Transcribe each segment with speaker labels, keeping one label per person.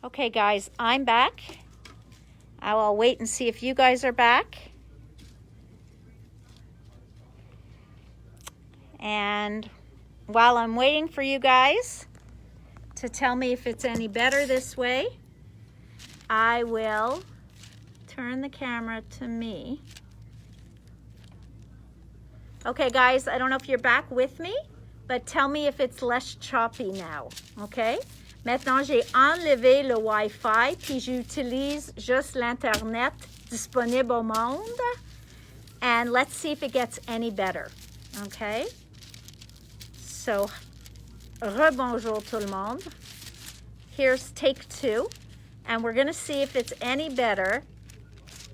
Speaker 1: Okay, guys, I'm back. I will wait and see if you guys are back. And while I'm waiting for you guys to tell me if it's any better this way, I will turn the camera to me. Okay, guys, I don't know if you're back with me, but tell me if it's less choppy now, okay? Maintenant, j'ai enlevé le Wi-Fi, puis j'utilise juste l'Internet disponible au monde. And let's see if it gets any better, okay? So, rebonjour tout le monde. Here's take 2, and we're gonna see if it's any better.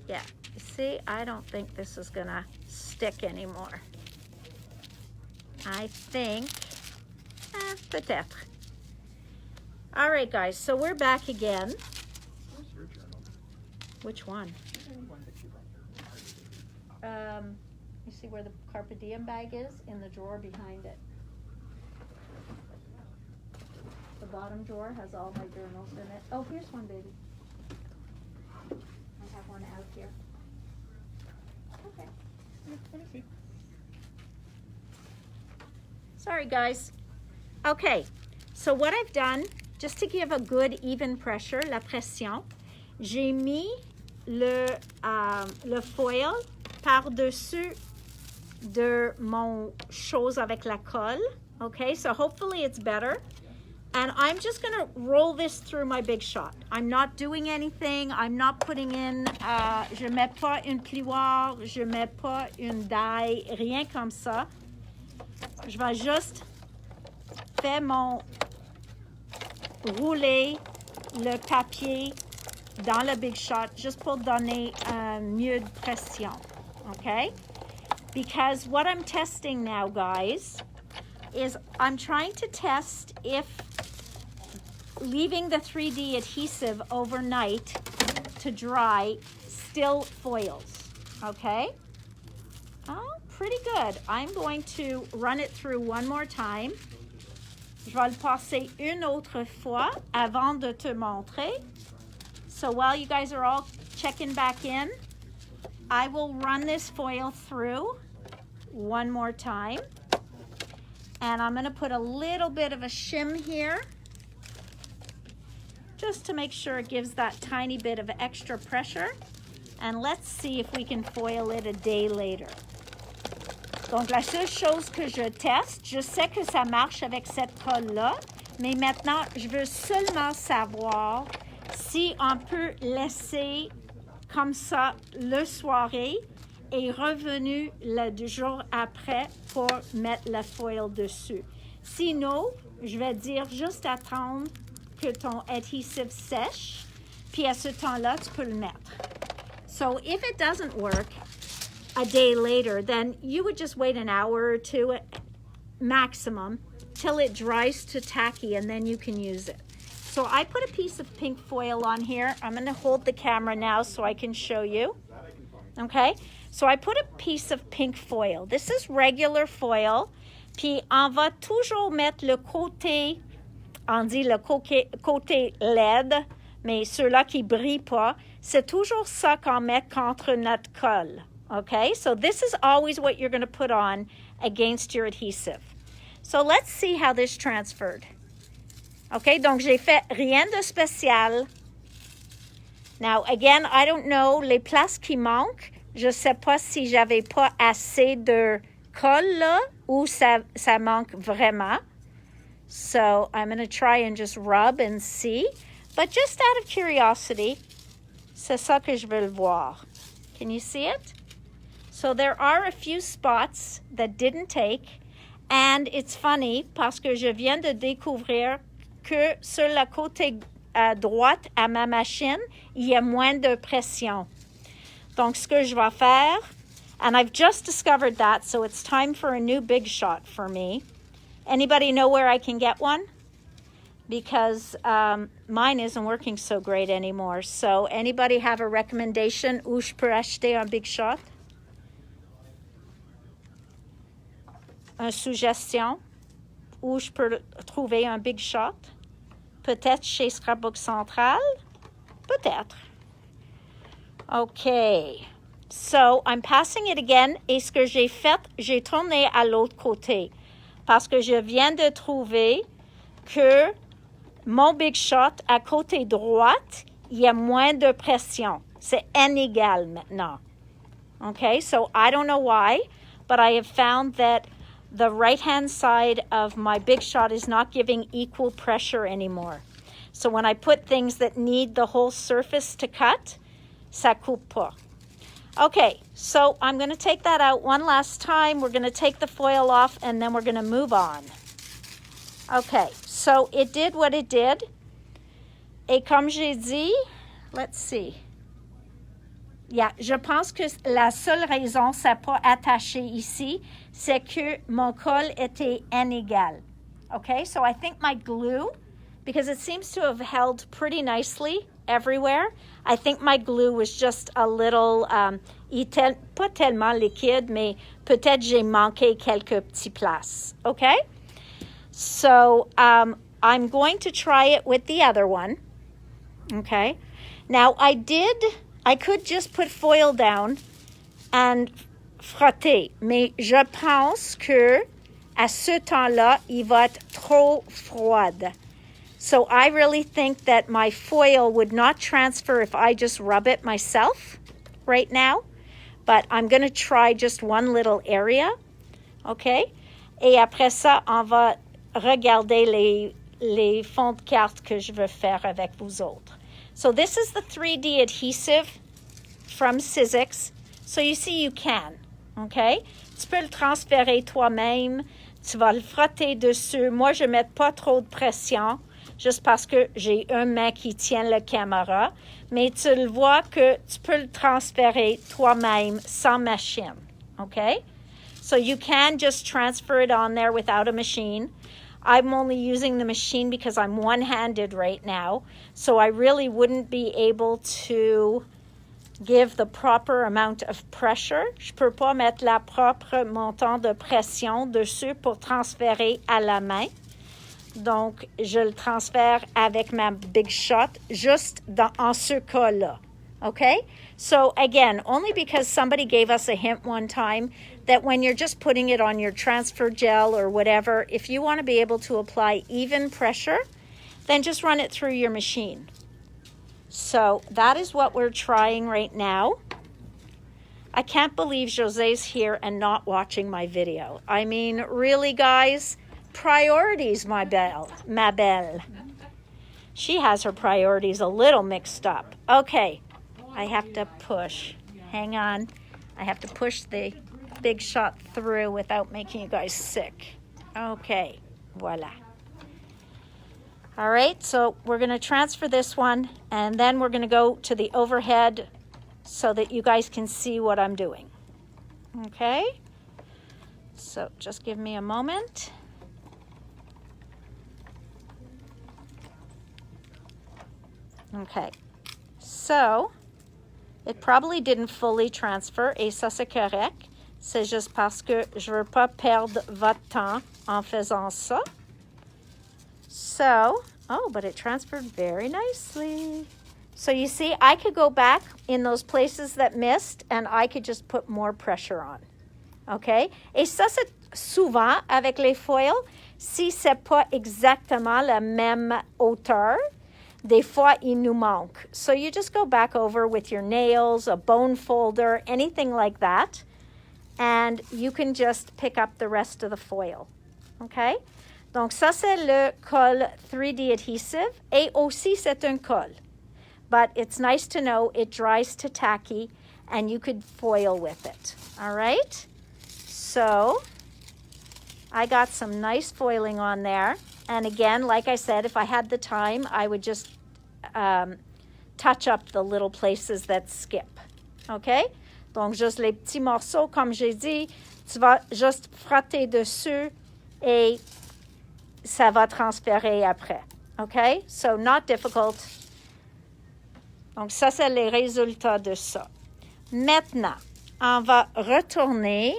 Speaker 1: Yeah, you see, I don't think this is gonna stick anymore. I think, peut-être. All right, guys, so we're back again.
Speaker 2: Where's your journal?
Speaker 1: Which one?
Speaker 2: One that you brought.
Speaker 1: You see where the Carpe Diem bag is? In the drawer behind it. The bottom drawer has all my journals in it. Oh, here's one, baby. I have one out here. Okay.
Speaker 2: Let me see.
Speaker 1: Sorry, guys. Okay, so what I've done, just to give a good even pressure, la pression, j'ai mis le foil par-dessus de mon chose avec la colle. Okay, so hopefully it's better. And I'm just going to roll this through my Big Shot. I'm not doing anything. I'm not putting in, je mets pas une plioire, je mets pas une die, rien comme ça. Je vais juste faire mon rouler le papier dans le Big Shot juste pour donner mieux de pression, okay? Because what I'm testing now, guys, is I'm trying to test if leaving the 3D adhesive overnight to dry still foils, okay? Oh, pretty good. I'm going to run it through one more time. Je vais le passer une autre fois avant de te montrer. So while you guys are all checking back in, I will run this foil through one more time. And I'm going to put a little bit of a shim here just to make sure it gives that tiny bit of extra pressure. And let's see if we can foil it a day later. Donc, la seule chose que je teste, je sais que ça marche avec cette colle-là, mais maintenant, je veux seulement savoir si on peut laisser comme ça le soirée et revenu le jour après pour mettre la foil dessus. Sinon, je vais dire juste attendre que ton adhesive sèche, puis à ce temps-là, tu peux le mettre. So if it doesn't work a day later, then you would just wait an hour or two maximum till it dries to tacky, and then you can use it. So I put a piece of pink foil on here. I'm going to hold the camera now so I can show you. Okay? So I put a piece of pink foil. This is regular foil. Puis on va toujours mettre le côté, on dit le côté LED, mais ceux-là qui brillent pas, c'est toujours ça qu'on met contre notre colle. Okay? So this is always what you're going to put on against your adhesive. So let's see how this transferred. Okay? Donc j'ai fait rien de spécial. Now, again, I don't know, les places qui manquent, je sais pas si j'avais pas assez de colle là, ou ça manque vraiment. So I'm going to try and just rub and see. But just out of curiosity, c'est ça que je veux le voir. Can you see it? So there are a few spots that didn't take. And it's funny parce que je viens de découvrir que sur le côté droite à ma machine, il y a moins de pression. Donc, ce que je vais faire, and I've just discovered that, so it's time for a new Big Shot for me. Anybody know where I can get one? Because mine isn't working so great anymore. So, anybody have a recommendation où je peux acheter un Big Shot? Une suggestion où je peux trouver un Big Shot? Peut-être chez Scrapbook Central? Peut-être. OK. So, I'm passing it again. Et ce que j'ai fait, j'ai tourné à l'autre côté. Parce que je viens de trouver que mon Big Shot, à côté droite, il y a moins de pression. C'est inégal maintenant. Okay, so I don't know why, but I have found that the right-hand side of my Big Shot is not giving equal pressure anymore. So when I put things that need the whole surface to cut, ça coupe pas. Okay, so I'm going to take that out one last time. We're going to take the foil off, and then we're going to move on. Okay, so it did what it did. Et comme j'ai dit, let's see. Yeah, je pense que la seule raison ça n'a pas attaché ici, c'est que mon col était inégal. Okay, so I think my glue, because it seems to have held pretty nicely everywhere, I think my glue was just a little, pas tellement liquide, mais peut-être j'ai manqué quelques petits places. Okay, so I'm going to try it with the other one. Okay, now I could just put foil down and frotter, mais je pense que à ce temps-là, il va être trop froide. So I really think that my foil would not transfer if I just rub it myself right now, but I'm going to try just one little area, okay? Et après ça, on va regarder les fonds de carte que je veux faire avec vous autres. So this is the 3D adhesive from Sizzix. So you see you can, okay? Tu peux le transférer toi-même. Tu vas le frotter dessus. Moi, je ne mets pas trop de pression, juste parce que j'ai une main qui tient la caméra. Mais tu le vois que tu peux le transférer toi-même sans machine, okay? So you can just transfer it on there without a machine. I'm only using the machine because I'm one-handed right now, so I really wouldn't be able to give the proper amount of pressure. Je peux pas mettre la propre montant de pression dessus pour transférer à la main. Donc, je le transfère avec ma Big Shot juste en ce cas-là. Okay? So, again, only because somebody gave us a hint one time that when you're just putting it on your transfer gel or whatever, if you want to be able to apply even pressure, then just run it through your machine. So that is what we're trying right now. I can't believe José's here and not watching my video. I mean, really, guys, priorities, ma belle. She has her priorities a little mixed up. Okay, I have to push. Hang on. I have to push the Big Shot through without making you guys sick. Okay, voila. All right, so we're going to transfer this one, and then we're going to go to the overhead so that you guys can see what I'm doing. Okay? So just give me a moment. Okay, so it probably didn't fully transfer, et ça c'est correct. C'est juste parce que je veux pas perdre votre temps en faisant ça. So, oh, but it transferred very nicely. So you see, I could go back in those places that missed, and I could just put more pressure on. Okay? Et ça, c'est souvent avec les foils, si c'est pas exactement la même hauteur, des fois, il nous manque. So you just go back over with your nails, a bone folder, anything like that, and you can just pick up the rest of the foil. Okay? Donc, ça, c'est le col 3D Adhesive. Et aussi, c'est un col. But it's nice to know it dries to tacky, and you could foil with it. All right? So, I got some nice foiling on there. And again, like I said, if I had the time, I would just touch up the little places that skip. OK? Donc, juste les petits morceaux, comme j'ai dit, tu vas juste frotter dessus et ça va transférer après. OK? So, not difficult. Donc, ça, c'est les résultats de ça. Maintenant, on va retourner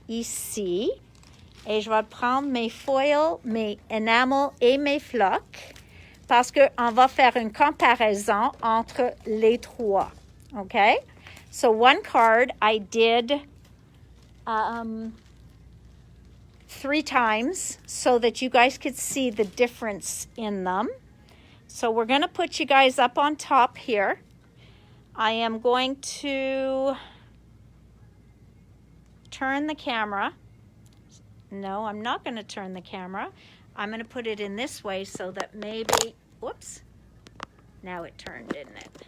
Speaker 1: ici et je vais prendre mes foils, mes enamel et mes flocs. parce qu'on va faire une comparaison entre les trois. Okay? So one card I did 3 times so that you guys could see the difference in them. So we're going to put you guys up on top here. I am going to turn the camera. No, I'm not going to turn the camera. I'm going to put it in this way so that maybe, whoops, now it turned, didn't it?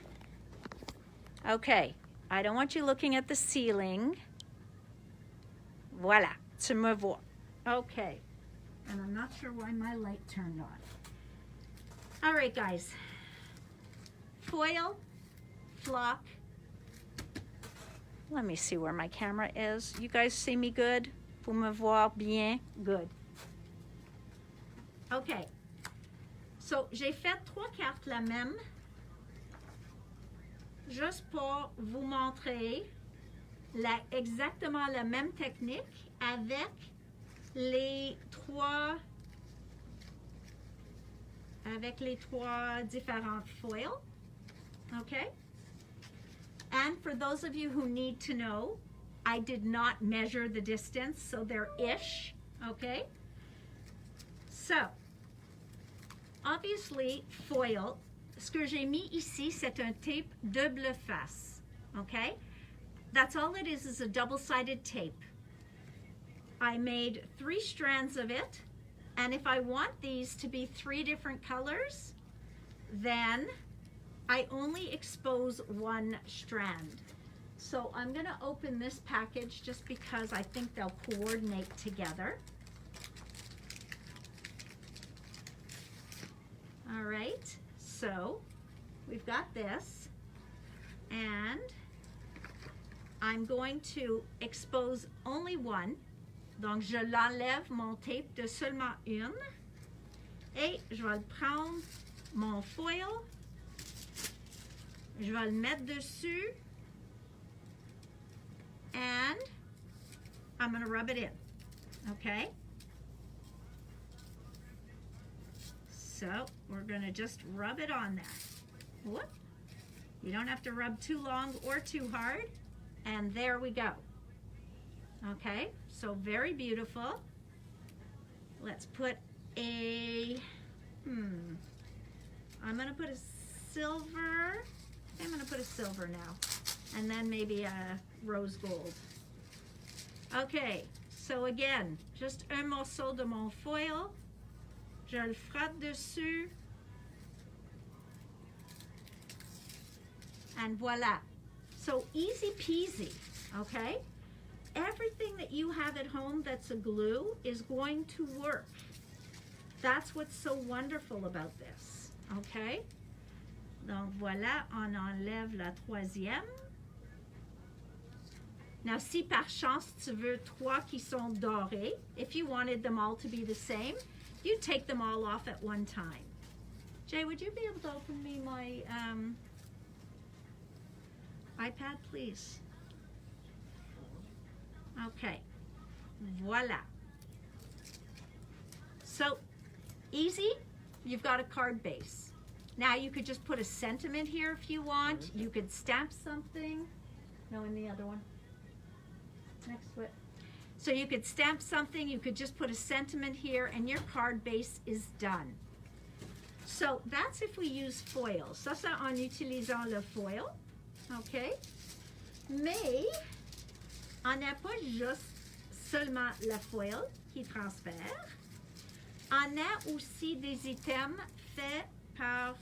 Speaker 1: Okay, I don't want you looking at the ceiling. Voilà, tu me vois. Okay, and I'm not sure why my light turned on. All right, guys. Foil, flock. Let me see where my camera is. You guys see me good? Vous me voir bien? Good. Okay. So, j'ai fait 3 cartes la même, juste pour vous montrer exactement la même technique avec les trois différentes foils. Okay? And for those of you who need to know, I did not measure the distance, so they're ish. Okay? So, obviously, foil, ce que j'ai mis ici, c'est un tape double face. Okay? That's all it is a double-sided tape. I made 3 strands of it, and if I want these to be 3 different colors, then I only expose 1 strand. So I'm going to open this package just because I think they'll coordinate together. All right, so we've got this, and I'm going to expose only 1. Donc, je l'enlève mon tape de seulement une. Et je vais prendre mon foil. Je vais le mettre dessus. And I'm going to rub it in. Okay? So, we're going to just rub it on there. Whoop. You don't have to rub too long or too hard. And there we go. Okay, so very beautiful. Let's put I'm going to put a silver. I'm going to put a silver now. And then maybe a rose gold. Okay, so again, just un morceau de mon foil. Je le frotte dessus. And voila. So easy peasy, okay? Everything that you have at home that's a glue is going to work. That's what's so wonderful about this, okay? Donc voilà, on enlève la 3e. Now, si par chance tu veux 3 qui sont dorés, if you wanted them all to be the same, you take them all off at one time. Jay, would you be able to open me my iPad, please? Okay, voila. So, easy, you've got a card base. Now, you could just put a sentiment here if you want. You could stamp something. No, in the other one. Next to it. So you could stamp something, you could just put a sentiment here, and your card base is done. So, that's if we use foil. Ça, c'est en utilisant le foil. Okay? Mais, on n'a pas juste seulement la foil qui transfère. On a aussi des items faits par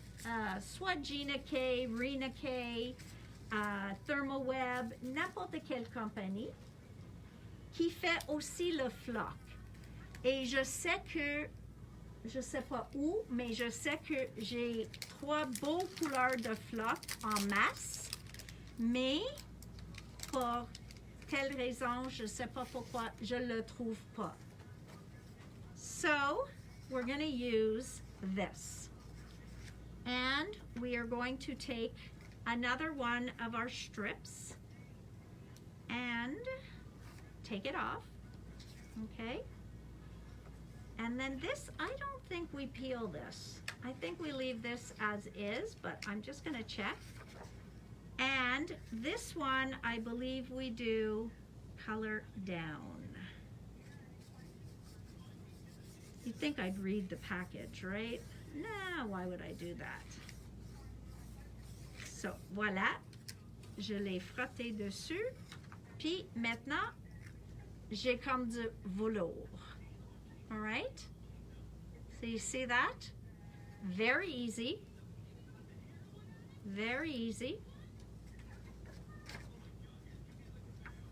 Speaker 1: soit Gina K, Rena K, Thermoweb, n'importe quelle compagnie qui fait aussi le floc. Et je sais que, je sais pas où, mais je sais que j'ai 3 beaux couleurs de floc en masse, mais pour telle raison, je sais pas pourquoi, je le trouve pas. So, we're going to use this. And we are going to take another one of our strips and take it off, okay? And then this, I don't think we peel this. I think we leave this as is, but I'm just gonna check. And this one, I believe we do color down. You'd think I'd read the package, right? No, why would I do that? So, voilà. Je l'ai frotté dessus. Puis maintenant, j'ai comme du velours. All right? So you see that? Very easy. Very easy.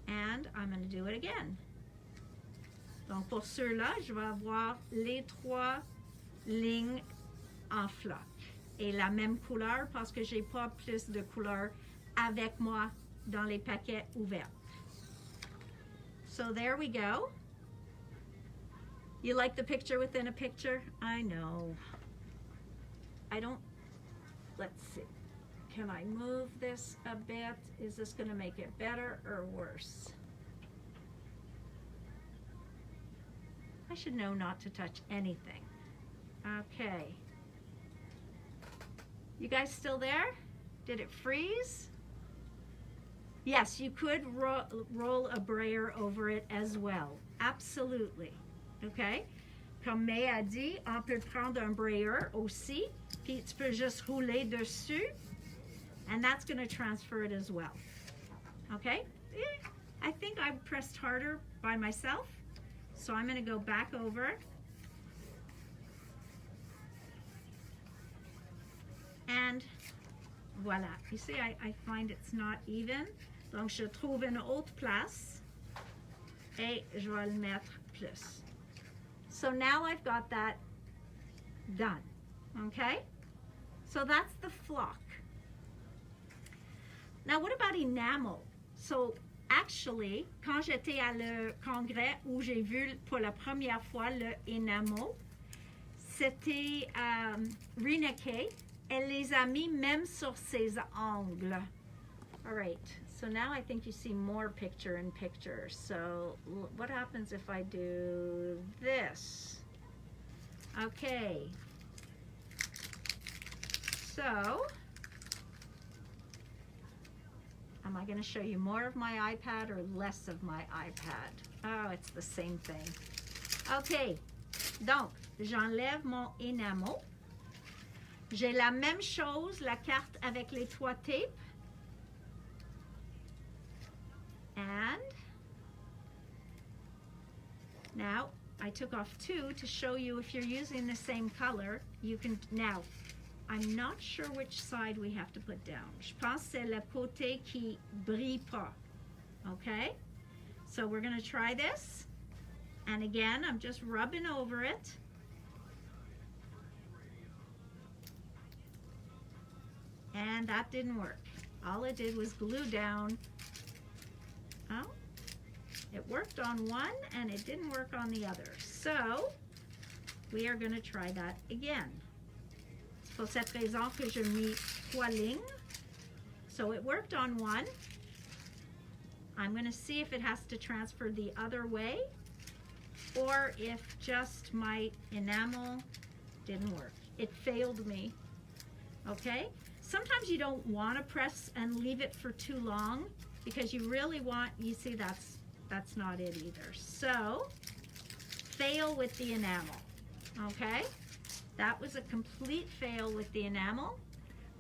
Speaker 1: And I'm going to do it again. Donc pour ceux-là, je vais avoir les 3 lignes en floc. Et la même couleur parce que j'ai pas plus de couleur avec moi dans les paquets ouverts. So there we go. You like the picture within a picture? I know. I don't, let's see. Can I move this a bit? Is this going to make it better or worse? I should know not to touch anything. Okay. You guys still there? Did it freeze? Yes, you could roll a brayer over it as well. Absolutely. Okay? Comme May a dit, on peut prendre un brayer aussi, puis tu peux juste rouler dessus, and that's going to transfer it as well. Okay? I think I pressed harder by myself, so I'm going to go back over. And voilà. You see, I find it's not even. Donc, je trouve une autre place et je vais le mettre plus. So now I've got that done. Okay? So that's the flock. Now, what about enamel? So, actually, quand j'étais à le congrès où j'ai vu pour la première fois le enamel, c'était Rina Kay. Elle les a mis même sur ses ongles. All right, so now I think you see more picture in picture. So what happens if I do this? Okay. So, am I going to show you more of my iPad or less of my iPad? Oh, it's the same thing. Okay, donc, j'enlève mon enamel. J'ai la même chose, la carte avec les 3 tapes. And now I took off 2 to show you if you're using the same color, you can, now, I'm not sure which side we have to put down. Je pense que c'est le côté qui brille pas. Okay? So we're going to try this. And again, I'm just rubbing over it. And that didn't work. All it did was glue down. Oh, it worked on one and it didn't work on the other. So, we are going to try that again. Pour cette raison que je mis 3 lignes. So it worked on one. I'm going to see if it has to transfer the other way or if just my enamel didn't work. It failed me. Okay? Sometimes you don't want to press and leave it for too long because you really want, you see that's not it either. So, fail with the enamel, okay? That was a complete fail with the enamel.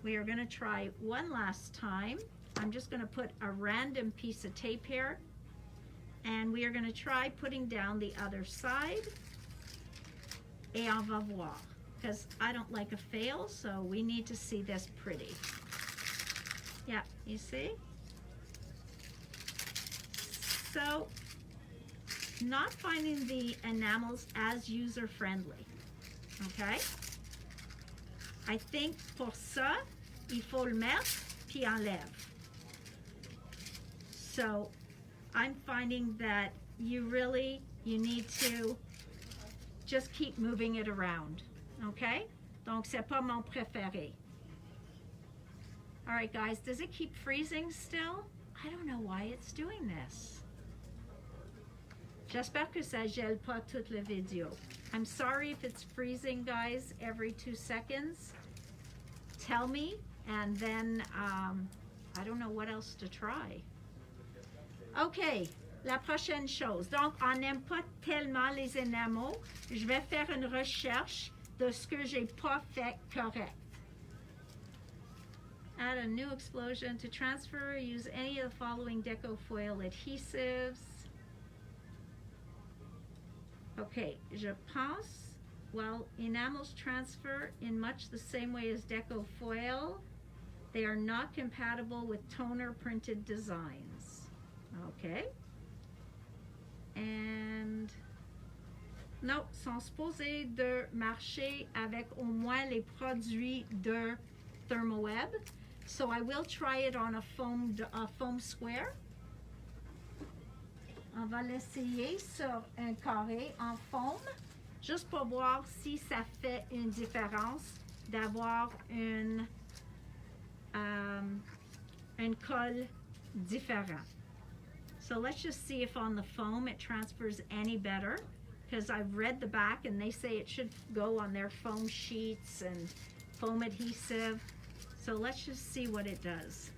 Speaker 1: We are going to try one last time. I'm just going to put a random piece of tape here and we are going to try putting down the other side et on va voir. Because I don't like a fail, so we need to see this pretty. Yeah, you see? So, not finding the enamels as user-friendly, okay? I think pour ça, il faut le mettre, puis enlève. So, I'm finding that you need to just keep moving it around. Okay? Donc, c'est pas mon préféré. All right, guys, does it keep freezing still? I don't know why it's doing this. J'espère que ça gèle pas toute la vidéo. I'm sorry if it's freezing, guys, every 2 seconds. Tell me, and then I don't know what else to try. OK, la prochaine chose. Donc, on n'aime pas tellement les énamels. Je vais faire une recherche de ce que j'ai pas fait correct. Add a new explosion to transfer. Use any of the following deco foil adhesives. Okay, je pense, well, enamels transfer in much the same way as deco foil. They are not compatible with toner printed designs. Okay. And non, sont supposés de marcher avec au moins les produits de Thermoweb. So I will try it on a foam square. On va l'essayer sur un carré en foam, juste pour voir si ça fait une différence d'avoir une colle différent. So let's just see if on the foam it transfers any better, because I've read the back and they say it should go on their foam sheets and foam adhesive. So let's just see what it does.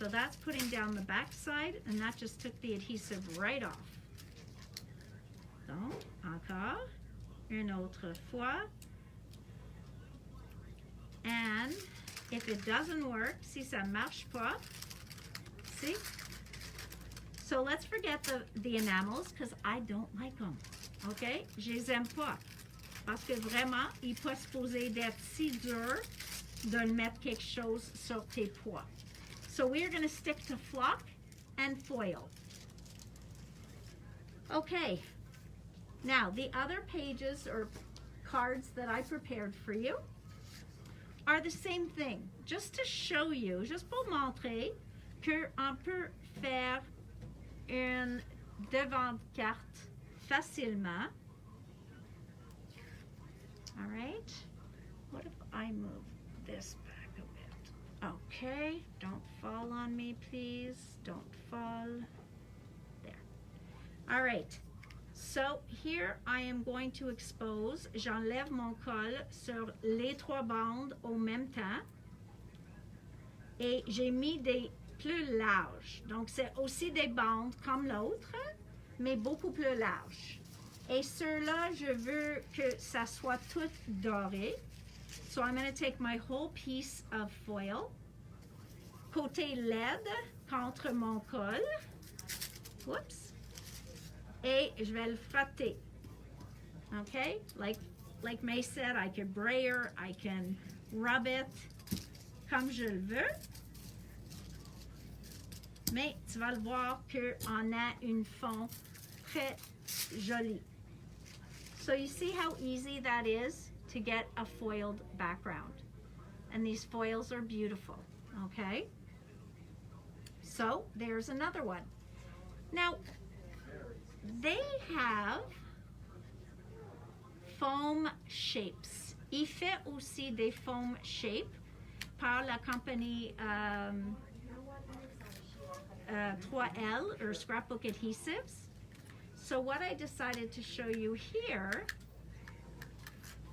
Speaker 1: So that's putting down the back side, and that just took the adhesive right off. Donc, encore, une autre fois. And if it doesn't work, si ça marche pas, see? So let's forget the enamels, because I don't like them, okay? Je les aime pas, parce que vraiment, il peut se poser d'être si dur de mettre quelque chose sur tes pois. So we're going to stick to flock and foil. Okay, now the other pages or cards that I prepared for you are the same thing. Just to show you, juste pour montrer qu'on peut faire une devant-carte facilement. All right, what if I move this back a bit? Okay, don't fall on me, please. Don't fall. There. All right, so here I am going to expose. J'enlève mon col sur les 3 bandes au même temps. Et j'ai mis des plus larges. Donc, c'est aussi des bandes comme l'autre, mais beaucoup plus larges. Et ceux-là, je veux que ça soit tout doré. So I'm going to take my whole piece of foil, côté LED contre mon col. Whoops. Et je vais le frotter. Okay? Like May said, I can brayer, I can rub it comme je le veux. Mais tu vas le voir qu'on a une fond très jolie. So you see how easy that is to get a foiled background. And these foils are beautiful, okay? So there's another one. Now, they have foam shapes. Il fait aussi des foam shapes par la compagnie 3L or Scrapbook Adhesives. So what I decided to show you here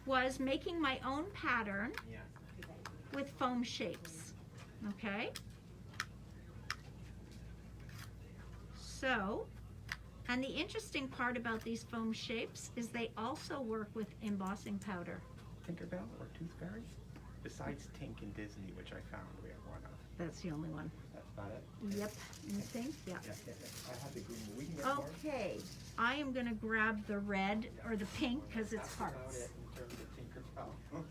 Speaker 1: was making my own pattern with foam shapes, okay? So, and the interesting part about these foam shapes is they also work with embossing powder.
Speaker 2: Tinkerbell or Tooth Fairy? Besides Tink and Disney, which I found we have one of.
Speaker 1: That's the only one.
Speaker 2: That's about it?
Speaker 1: Yep, you think? Yeah.
Speaker 2: Yeah. I have the green. We can get more.
Speaker 1: Okay, I am gonna grab the red or the pink because it's
Speaker 2: That's about
Speaker 1: hearts.
Speaker 2: it in terms of Tinkerbell.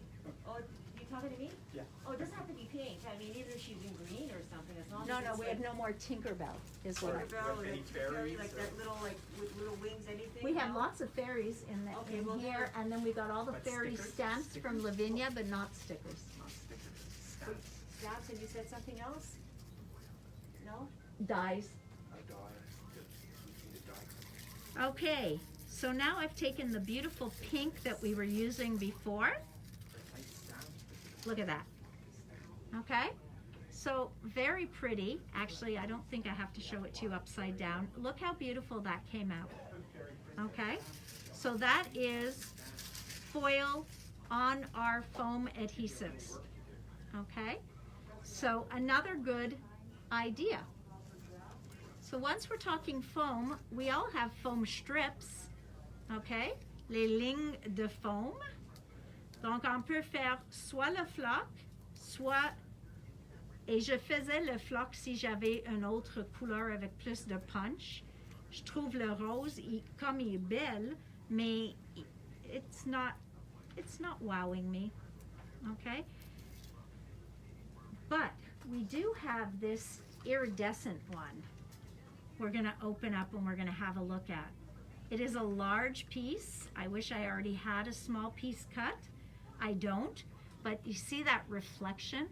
Speaker 3: Oh, you talking to me?
Speaker 2: Yeah.
Speaker 3: Oh, it doesn't have to be pink. I mean, either she's in green or something. As long
Speaker 1: No,
Speaker 3: as
Speaker 1: no,
Speaker 3: it's
Speaker 1: we
Speaker 3: like
Speaker 1: have no more Tinkerbell is what I.
Speaker 3: Tinkerbell or
Speaker 2: Any
Speaker 3: the Tooth Fairy,
Speaker 2: fairies
Speaker 3: like
Speaker 2: or-
Speaker 3: that little, like with little wings, anything.
Speaker 1: We have
Speaker 3: no?
Speaker 1: lots of fairies in
Speaker 3: Okay,
Speaker 1: in
Speaker 3: well,
Speaker 1: here,
Speaker 3: there-
Speaker 1: and then we got all the
Speaker 2: But
Speaker 1: fairy
Speaker 2: stickers?
Speaker 1: stamps from
Speaker 2: Stickers?
Speaker 1: Lavinia, but not stickers.
Speaker 2: Not stickers.
Speaker 3: Wait,
Speaker 2: Stamps.
Speaker 3: Stamps, and you said something else? No?
Speaker 1: Dies.
Speaker 2: A dollar. You need a dog.
Speaker 1: Okay, so now I've taken the beautiful pink that we were using before. Look at that. Okay, so very pretty. Actually, I don't think I have to show it to you upside down. Look how beautiful that came out. Okay, so that is foil on our foam adhesives. Okay, so another good idea. So once we're talking foam, we all have foam strips, okay, les lignes de foam. Donc on peut faire soit le floc, soit, et je faisais le floc si j'avais une autre couleur avec plus de punch. Je trouve le rose, comme il est belle, mais it's not wowing me, okay? But we do have this iridescent one we're going to open up and we're going to have a look at. It is a large piece. I wish I already had a small piece cut. I don't, but you see that reflection?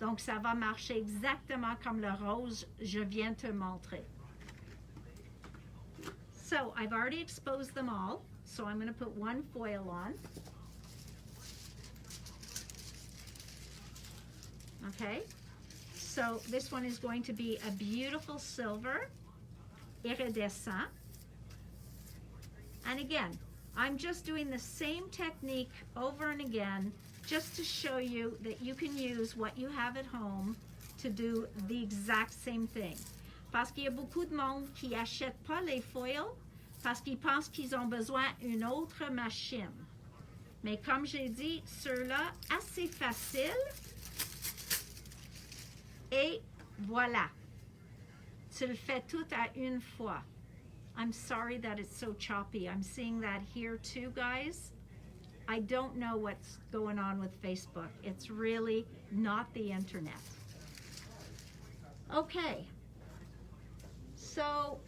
Speaker 1: Donc ça va marcher exactement comme le rose je viens te montrer. So I've already exposed them all, so I'm going to put one foil on. Okay, so this one is going to be a beautiful silver, iridescent. And again, I'm just doing the same technique over and again just to show you that you can use what you have at home to do the exact same thing. Parce qu'il y a beaucoup de monde qui n'achètent pas les foils parce qu'ils pensent qu'ils ont besoin d'une autre machine. Mais comme j'ai dit, ceux-là, assez facile. Et voilà. Tu le fais tout à une fois. I'm sorry that it's so choppy. I'm seeing that here too, guys. I don't know what's going on with Facebook. It's really not the internet. Okay. So,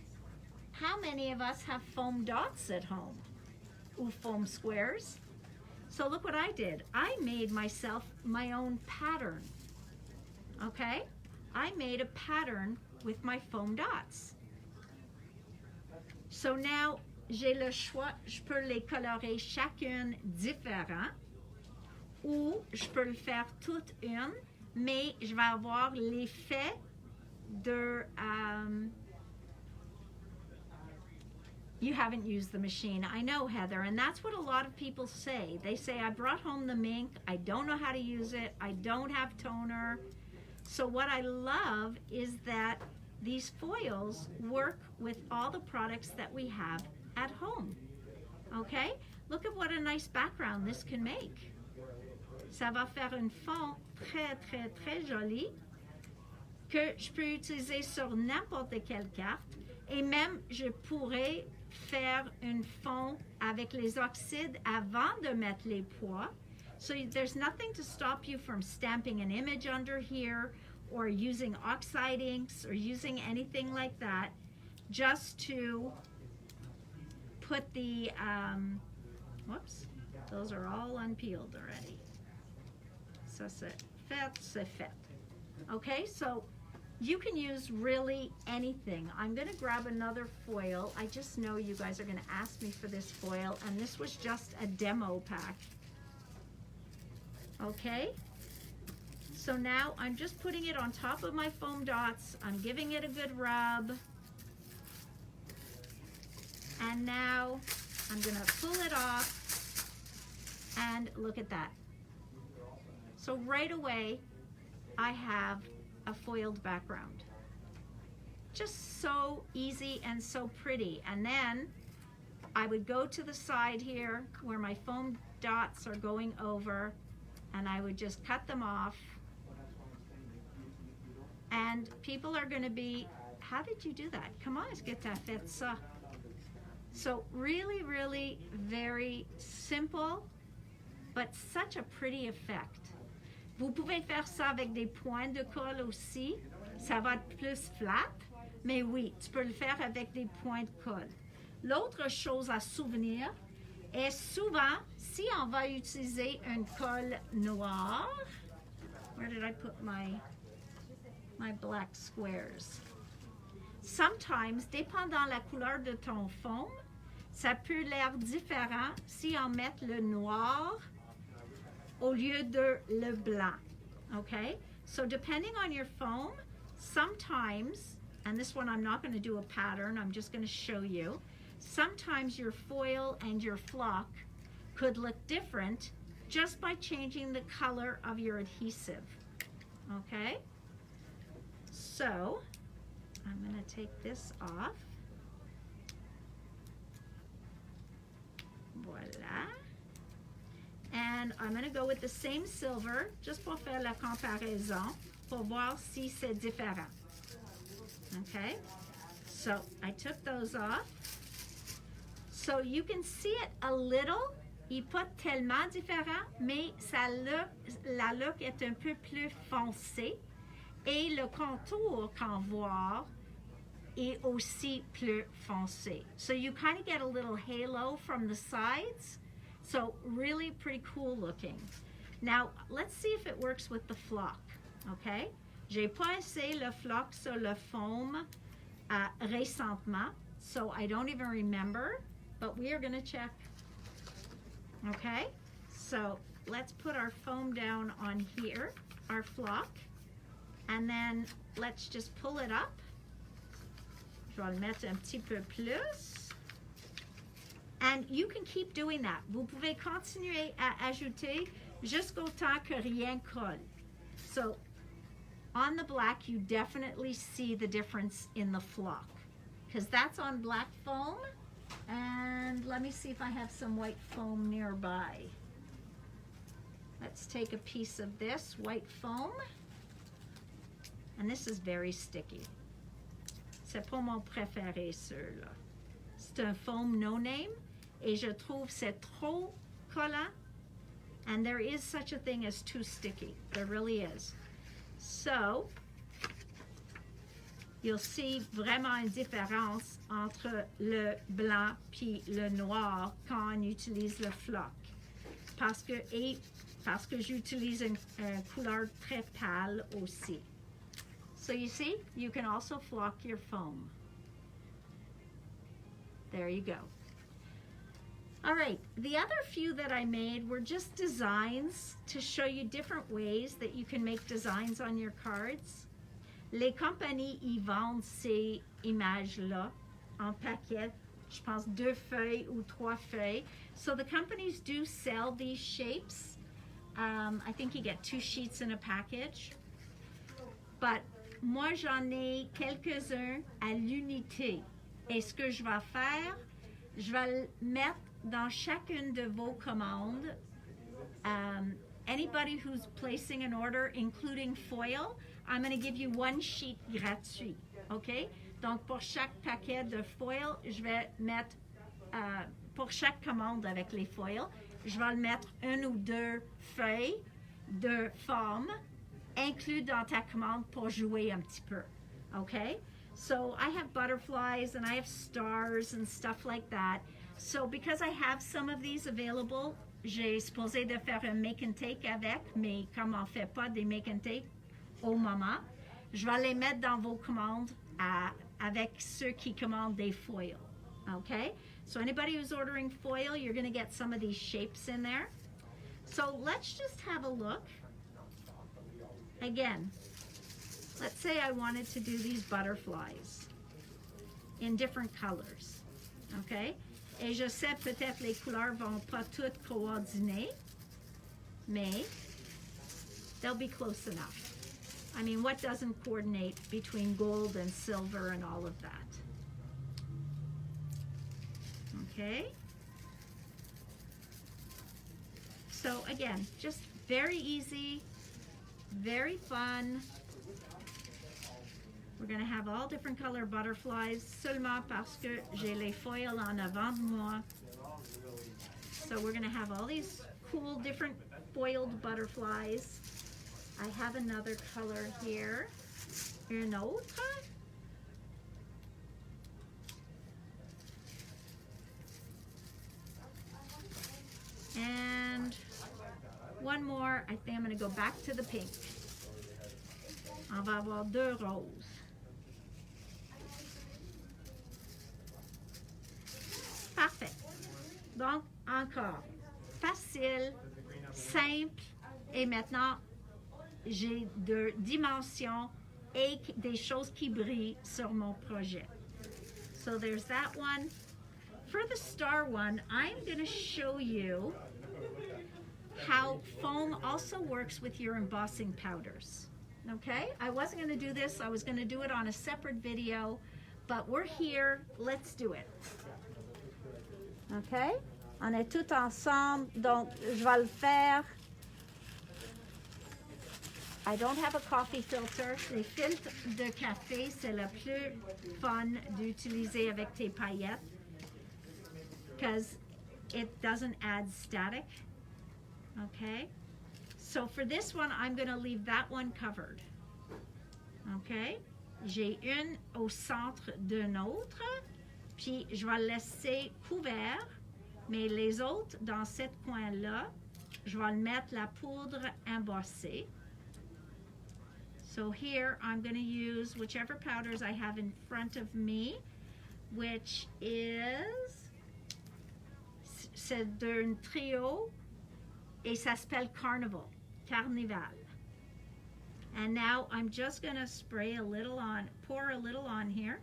Speaker 1: how many of us have foam dots at home? Or foam squares? So look what I did. I made myself my own pattern. Okay? I made a pattern with my foam dots. So now, j'ai le choix, je peux les colorer chacune différent ou je peux le faire toute une, mais je vais avoir l'effet de... you haven't used the machine. I know, Heather, and that's what a lot of people say. They say, I brought home the mink, I don't know how to use it, I don't have toner. So what I love is that these foils work with all the products that we have at home. Okay? Look at what a nice background this can make. Ça va faire un fond très, très, très joli que je peux utiliser sur n'importe quelle carte. Et même, je pourrais faire un fond avec les oxydes avant de mettre les pois. So there's nothing to stop you from stamping an image under here or using oxide inks or using anything like that, just to put the, whoops, those are all unpeeled already. Ça c'est fait. Okay, so you can use really anything. I'm gonna grab another foil. I just know you guys are gonna ask me for this foil, and this was just a demo pack. Okay, so now I'm just putting it on top of my foam dots. I'm giving it a good rub. And now I'm gonna pull it off and look at that. So right away, I have a foiled background. Just so easy and so pretty. And then I would go to the side here where my foam dots are going over, and I would just cut them off. And people are going to be, how did you do that? Comment est-ce que t'as fait ça? So really, really very simple, but such a pretty effect. Vous pouvez faire ça avec des points de colle aussi. Ça va être plus flat, mais oui, tu peux le faire avec des points de colle. L'autre chose à souvenir est souvent, si on va utiliser une colle noire, where did I put my black squares? Sometimes, dépendant la couleur de ton foam, ça peut l'air différent si on met le noir au lieu de le blanc, okay? So depending on your foam, sometimes, and this one I'm not going to do a pattern, I'm just going to show you. sometimes your foil and your flock could look different just by changing the color of your adhesive. Okay? So, I'm going to take this off. Voila. And I'm going to go with the same silver, just pour faire la comparaison, pour voir si c'est différent. Okay? So, I took those off. So, you can see it a little. Il n'est pas tellement différent, mais la look est un peu plus foncée. Et le contour qu'on voit est aussi plus foncé. So you kind of get a little halo from the sides. So really pretty cool looking. Now, let's see if it works with the flock. Okay? J'ai pas essayé le flock sur le foam récemment, so I don't even remember, but we are going to check. Okay? So let's put our foam down on here, our flock, and then let's just pull it up. Je vais le mettre un petit peu plus. And you can keep doing that. Vous pouvez continuer à ajouter jusqu'au temps que rien colle. So on the black, you definitely see the difference in the flock, because that's on black foam. And let me see if I have some white foam nearby. Let's take a piece of this white foam. And this is very sticky. C'est pas mon préféré, ceux-là. C'est un foam no name. Et je trouve c'est trop collant. And there is such a thing as too sticky. There really is. So, you'll see vraiment une différence entre le blanc puis le noir quand on utilise le flock. Parce que j'utilise une couleur très pâle aussi. So you see, you can also flock your foam. There you go. All right, the other few that I made were just designs to show you different ways that you can make designs on your cards. Les compagnies y vendent ces images-là en paquet, je pense 2 feuilles ou 3 feuilles. So the companies do sell these shapes. I think you get 2 sheets in a package. But moi, j'en ai quelques-uns à l'unité. Et ce que je vais faire, je vais le mettre dans chacune de vos commandes. Anybody who's placing an order, including foil, I'm going to give you 1 sheet gratuit. OK? Donc, pour chaque paquet de foil, je vais mettre, pour chaque commande avec les foils, je vais le mettre 1 ou 2 feuilles de forme inclus dans ta commande pour jouer un petit peu. Okay? So I have butterflies and I have stars and stuff like that. So because I have some of these available, j'ai supposé de faire un make and take avec, mais comme on ne fait pas des make and take au moment, je vais les mettre dans vos commandes avec ceux qui commandent des foils. Okay? So anybody who's ordering foil, you're going to get some of these shapes in there. So let's just have a look. Again, let's say I wanted to do these butterflies in different colors. Okay? Et je sais peut-être les couleurs vont pas toutes coordonner, mais they'll be close enough. I mean, what doesn't coordinate between gold and silver and all of that? Okay? So again, just very easy, very fun. We're going to have all different color butterflies seulement parce que j'ai les foils en avant de moi. So we're going to have all these cool different foiled butterflies. I have another color here. Une autre. And one more. I think I'm going to go back to the pink. On va avoir 2 roses. Parfait. Donc, encore, facile, simple, et maintenant, j'ai 2 dimensions et des choses qui brillent sur mon projet. So there's that one. for the star one, I'm going to show you how foam also works with your embossing powders. Okay, I wasn't going to do this, I was going to do it on a separate video, but we're here, let's do it. Okay, on est tout ensemble, donc je vais le faire. I don't have a coffee filter. Les filtres de café, c'est le plus fun d'utiliser avec tes paillettes because it doesn't add static. Okay, so for this one, I'm going to leave that one covered. Okay, j'ai une au centre d'un autre, puis je vais le laisser couvert, mais les autres, dans cette coin-là, je vais le mettre la poudre embossée. So here, I'm going to use whichever powders I have in front of me, which is, c'est d'un trio, et ça s'appelle Carnival. And now I'm just going to spray a little on, pour a little on here.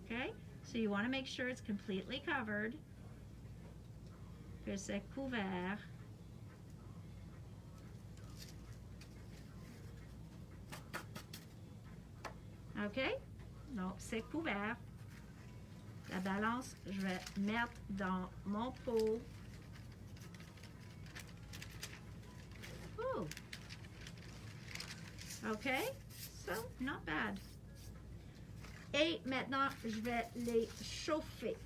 Speaker 1: Okay, so you want to make sure it's completely covered. Que c'est couvert. OK? Donc, c'est couvert. La balance, je vais mettre dans mon pot. Ooh. OK? So, not bad. Et maintenant, je vais les chauffer.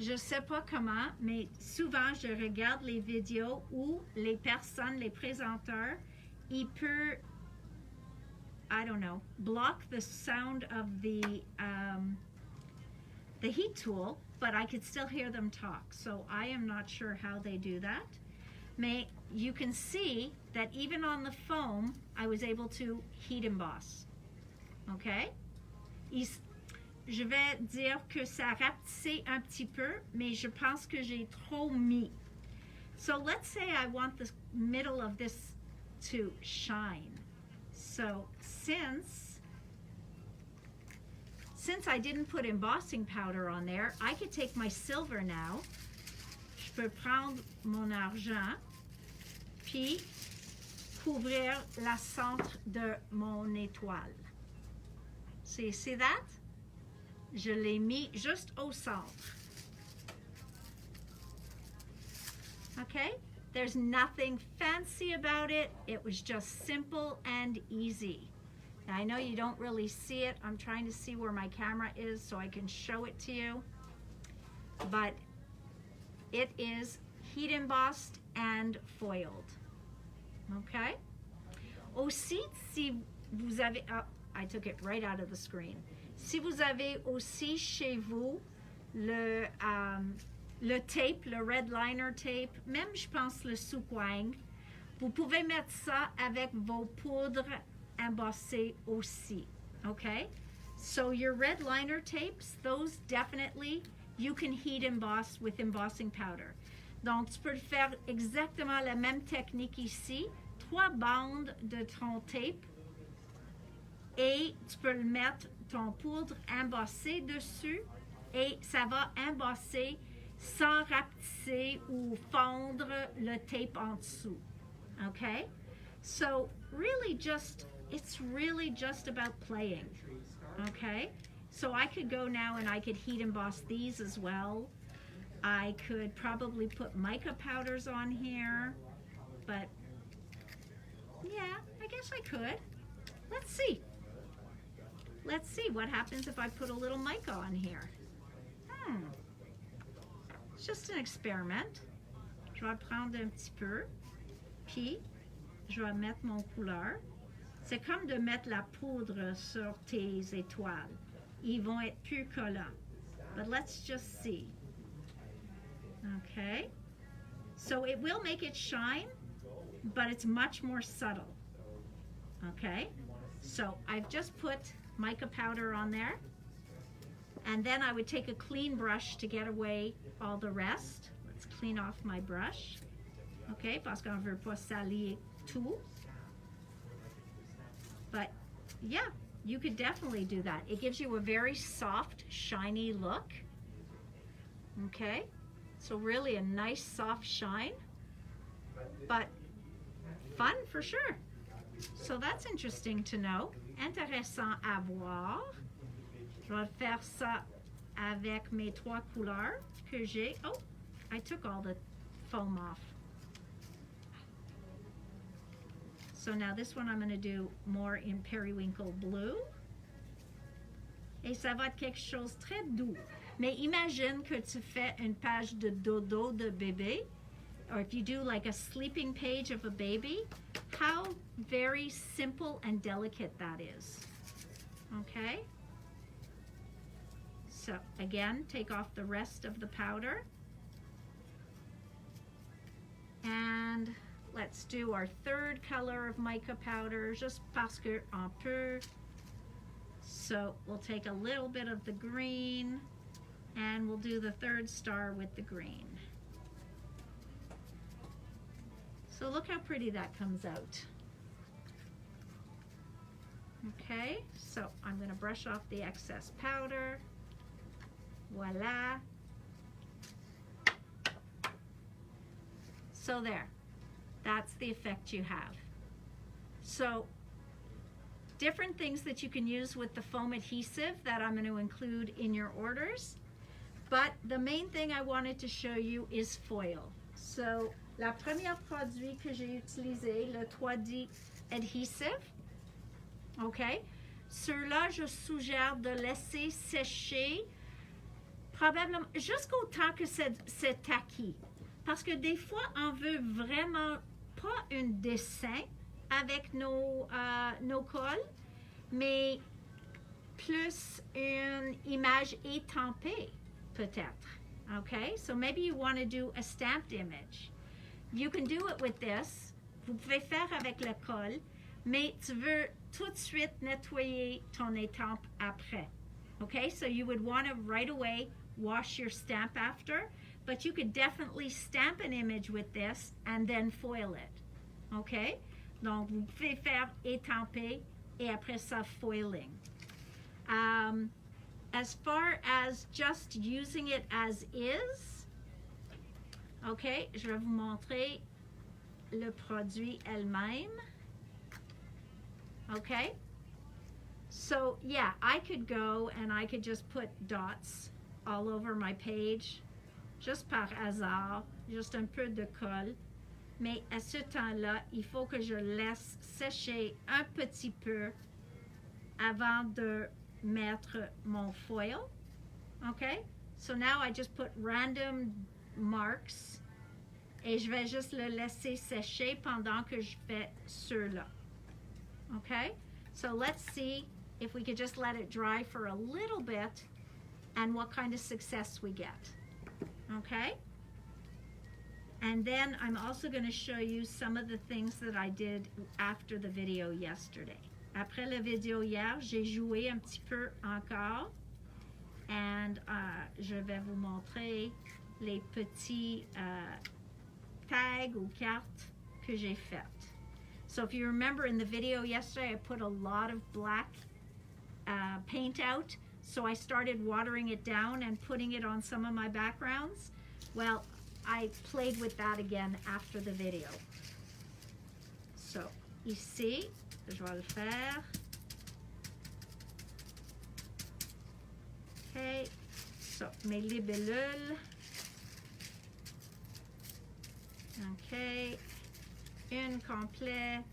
Speaker 1: Je sais pas comment, mais souvent je regarde les vidéos où les personnes, les présenteurs, ils peuvent, I don't know, block the sound of the heat tool, but I could still hear them talk. So I am not sure how they do that. Mais you can see that even on the foam, I was able to heat emboss. Okay? Je vais dire que ça rapetissait un petit peu, mais je pense que j'ai trop mis. So let's say I want the middle of this to shine. So since I didn't put embossing powder on there, I could take my silver now. Je peux prendre mon argent, puis couvrir la centre de mon étoile. See that? Je l'ai mis juste au centre. Okay? There's nothing fancy about it. It was just simple and easy. Now, I know you don't really see it. I'm trying to see where my camera is so I can show it to you. But it is heat embossed and foiled. Okay? Aussi, si vous avez... Oh, I took it right out of the screen. Si vous avez aussi chez vous le tape, le red liner tape, même je pense le soukwang, vous pouvez mettre ça avec vos poudres embossées aussi, okay? So your red liner tapes, those definitely you can heat emboss with embossing powder. Donc tu peux faire exactement la même technique ici, 3 bandes de ton tape et tu peux le mettre ton poudre embossée dessus et ça va embosser sans rapetisser ou fondre le tape en dessous. Okay? So really it's really just about playing. Okay? So I could go now and I could heat emboss these as well. I could probably put mica powders on here, but yeah, I guess I could. Let's see. Let's see what happens if I put a little mica on here. It's just an experiment. Je vais prendre un petit peu, puis je vais mettre mon couleur. C'est comme de mettre la poudre sur tes étoiles. Ils vont être plus collants. But let's just see. Okay. So it will make it shine, but it's much more subtle. Okay. So I've just put mica powder on there. And then I would take a clean brush to get away all the rest. Let's clean off my brush. Okay, parce qu'on veut pas salir tout. But yeah, you could definitely do that. It gives you a very soft, shiny look. Okay, so really a nice soft shine, but fun for sure. So that's interesting to know. Intéressant à voir. Je vais faire ça avec mes 3 couleurs que j'ai. Oh, I took all the foam off. So now this one I'm going to do more in periwinkle blue. Et ça va être quelque chose de très doux. Mais imagine que tu fais une page de dodo de bébé, or if you do like a sleeping page of a baby, how very simple and delicate that is. Okay? So again, take off the rest of the powder. And let's do our third color of mica powder, just parce que on peut. So we'll take a little bit of the green, and we'll do the third star with the green. So look how pretty that comes out. Okay, so I'm going to brush off the excess powder. Voila. So there, that's the effect you have. So different things that you can use with the foam adhesive that I'm going to include in your orders. But the main thing I wanted to show you is foil. So la première produit que j'ai utilisé, le 3D Adhesive. Okay, ceux-là, je suggère de laisser sécher probablement jusqu'au temps que c'est acquis. Parce que des fois, on veut vraiment pas un dessin avec nos cols, mais plus une image étampée, peut-être. Okay, so maybe you want to do a stamped image. You can do it with this. Vous pouvez faire avec le col, mais tu veux tout de suite nettoyer ton étampe après. Okay, so you would want to right away wash your stamp after, but you could definitely stamp an image with this and then foil it. Okay, donc vous pouvez faire étamper et après ça foiling. As far as just using it as is, okay, je vais vous montrer le produit elle-même. Okay, so yeah, I could go and I could just put dots all over my page, just par hasard, juste un peu de colle. Mais à ce temps-là, il faut que je laisse sécher un petit peu avant de mettre mon foil. Okay, so now I just put random marks et je vais juste le laisser sécher pendant que je fais ceux-là. Okay, so let's see if we could just let it dry for a little bit and what kind of success we get. Okay, and then I'm also going to show you some of the things that I did after the video yesterday. Après la vidéo hier, j'ai joué un petit peu encore, and je vais vous montrer les petits tags ou cartes que j'ai faites. So if you remember in the video yesterday, I put a lot of black paint out, so I started watering it down and putting it on some of my backgrounds. Well, I played with that again after the video. So ici, je vais le faire. Okay, so mes libellules. Okay, une complète,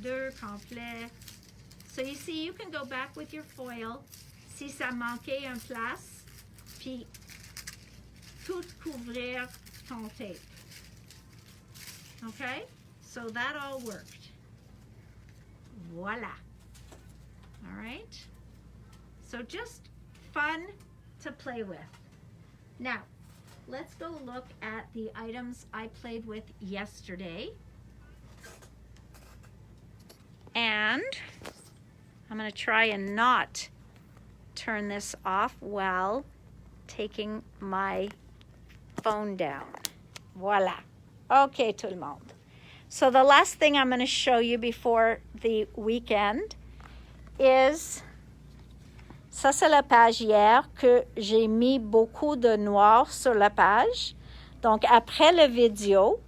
Speaker 1: deux complets. So you see, you can go back with your foil. Si ça manquait en place, puis tout couvrir ton tape. Okay? So that all worked. Voila. All right? So just fun to play with. Now, let's go look at the items I played with yesterday. And I'm going to try and not turn this off while taking my phone down. Voila. Okay, tout le monde. So the last thing I'm going to show you before the weekend is, ça c'est la page hier que j'ai mis beaucoup de noir sur la page. Donc après la vidéo,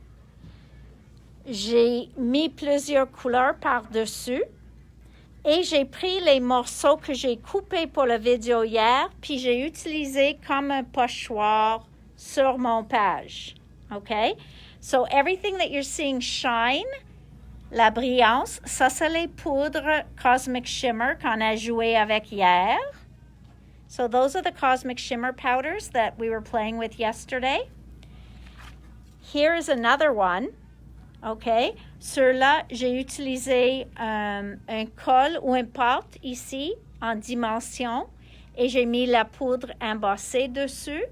Speaker 1: j'ai mis plusieurs couleurs par-dessus et j'ai pris les morceaux que j'ai coupés pour la vidéo hier, puis j'ai utilisé comme un pochoir sur mon page. Okay? So everything that you're seeing shine, la brillance, ça c'est les poudres Cosmic Shimmer qu'on a joué avec hier. So those are the Cosmic Shimmer powders that we were playing with yesterday. Here is another one. OK? Sur là, j'ai utilisé un col ou un pâte ici en dimension et j'ai mis la poudre embossée dessus.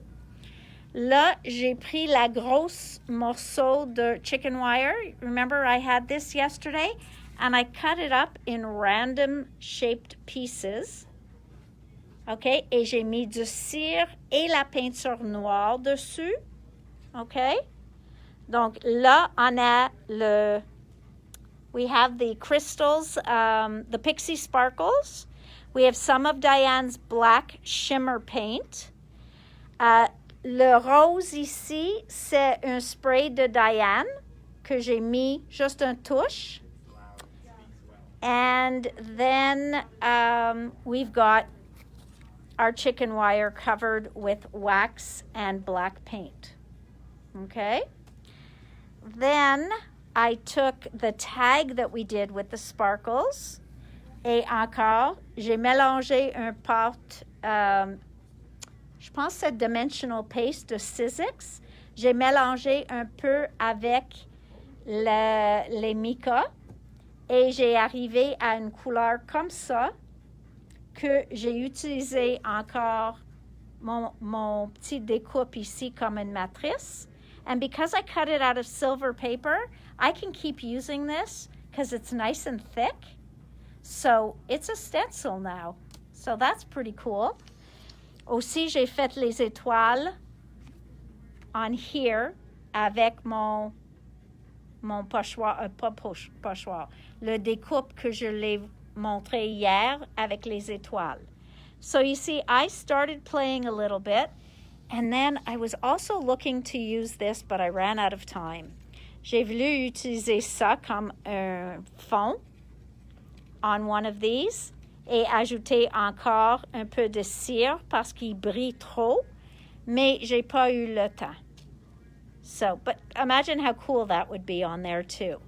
Speaker 1: Là, j'ai pris la grosse morceau de chicken wire. Remember, I had this yesterday, and I cut it up in random shaped pieces. OK? Et j'ai mis du cire et la peinture noire dessus. OK? Donc là, on a we have the crystals, the pixie sparkles. We have some of Diane's black shimmer paint. Le rose ici, c'est un spray de Diane que j'ai mis juste un touche. And then we've got our chicken wire covered with wax and black paint. Okay? Then I took the tag that we did with the sparkles et encore, j'ai mélangé un pâte, je pense que c'est Dimensional Paste de Sizzix. J'ai mélangé un peu avec les mica et j'ai arrivé à une couleur comme ça que j'ai utilisé encore mon petit découpe ici comme une matrice. And because I cut it out of silver paper, I can keep using this because it's nice and thick. So it's a stencil now. So that's pretty cool. Aussi, j'ai fait les étoiles on here avec mon pochoir, pas pochoir, le découpe que je l'ai montré hier avec les étoiles. So you see, I started playing a little bit. And then I was also looking to use this, but I ran out of time. J'ai voulu utiliser ça comme un fond on one of these et ajouter encore un peu de cire parce qu'il brille trop, mais j'ai pas eu le temps. So, but imagine how cool that would be on there too.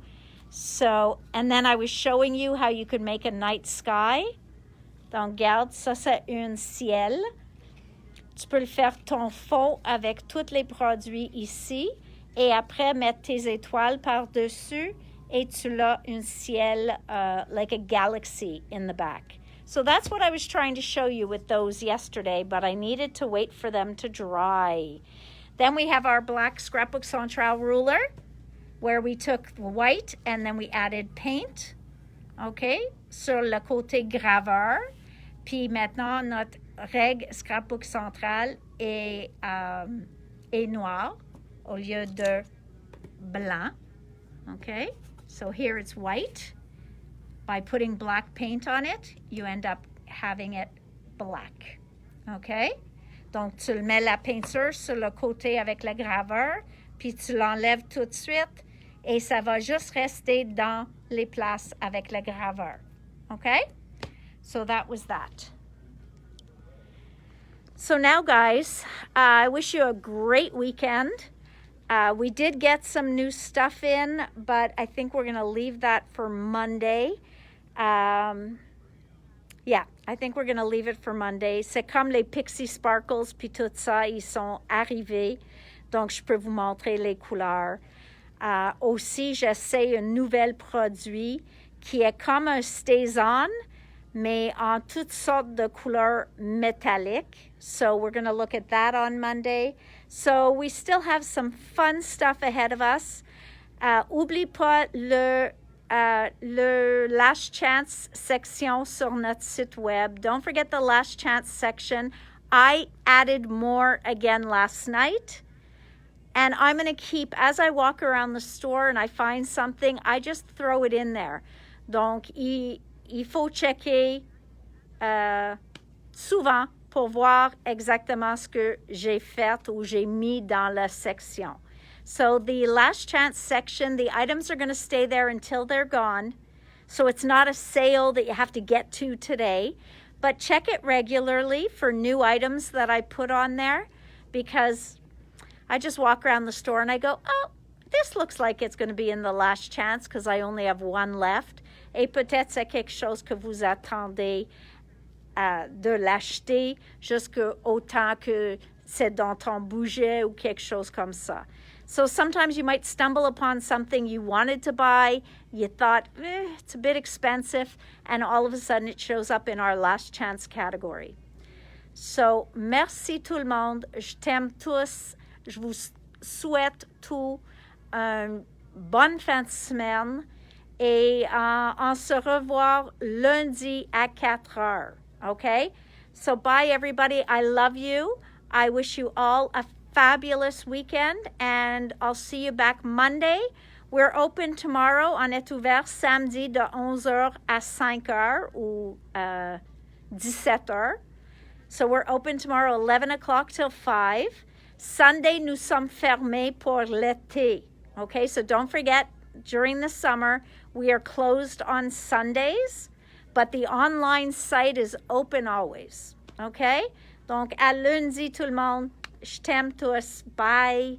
Speaker 1: So, and then I was showing you how you could make a night sky. Donc, regarde, ça c'est un ciel. Tu peux le faire ton fond avec tous les produits ici et après mettre tes étoiles par-dessus et tu as un ciel like a galaxy in the back. So that's what I was trying to show you with those yesterday, but I needed to wait for them to dry. Then we have our black Scrapbook Central ruler where we took white and then we added paint, okay, sur le côté graveur. Puis maintenant, notre règle Scrapbook Central est noir au lieu de blanc. Okay, so here it's white. By putting black paint on it, you end up having it black. Okay, donc tu le mets la peinture sur le côté avec le graveur, puis tu l'enlèves tout de suite et ça va juste rester dans les places avec le graveur. Okay, so that was that. So now, guys, I wish you a great weekend. We did get some new stuff in, but I think we're going to leave that for Monday. Yeah, I think we're going to leave it for Monday. C'est comme les Pixie Sparkles, puis tout ça, ils sont arrivés. Donc, je peux vous montrer les couleurs. Aussi, j'essaie un nouvel produit qui est comme un Stay-On, mais en toutes sortes de couleurs métalliques. So we're going to look at that on Monday. So we still have some fun stuff ahead of us. Oublie pas le Last Chance section sur notre site web. Don't forget the Last Chance section. I added more again last night. And I'm going to keep, as I walk around the store and I find something, I just throw it in there. Donc, il faut checker souvent pour voir exactement ce que j'ai fait ou j'ai mis dans la section. So the Last Chance section, the items are going to stay there until they're gone. So it's not a sale that you have to get to today. But check it regularly for new items that I put on there, because I just walk around the store and I go, oh, this looks like it's going to be in the Last Chance because I only have one left. Et peut-être c'est quelque chose que vous attendez de l'acheter jusqu'au temps que c'est dans ton budget ou quelque chose comme ça. So sometimes you might stumble upon something you wanted to buy, you thought, it's a bit expensive, and all of a sudden it shows up in our Last Chance category. So, merci tout le monde. Je t'aime tous. Je vous souhaite tout une bonne fin de semaine. Et on se revoit lundi à 4 heures. Okay? So, bye, everybody. I love you. I wish you all a fabulous weekend, and I'll see you back Monday. We're open tomorrow. On est ouvert samedi de 11h à 5h ou 17h. So we're open tomorrow 11 o'clock till 5. Sunday, nous sommes fermés pour l'été. Okay, so don't forget, during the summer, we are closed on Sundays, but the online site is open always. Okay? Donc, à lundi tout le monde. Je t'aime tous. Bye.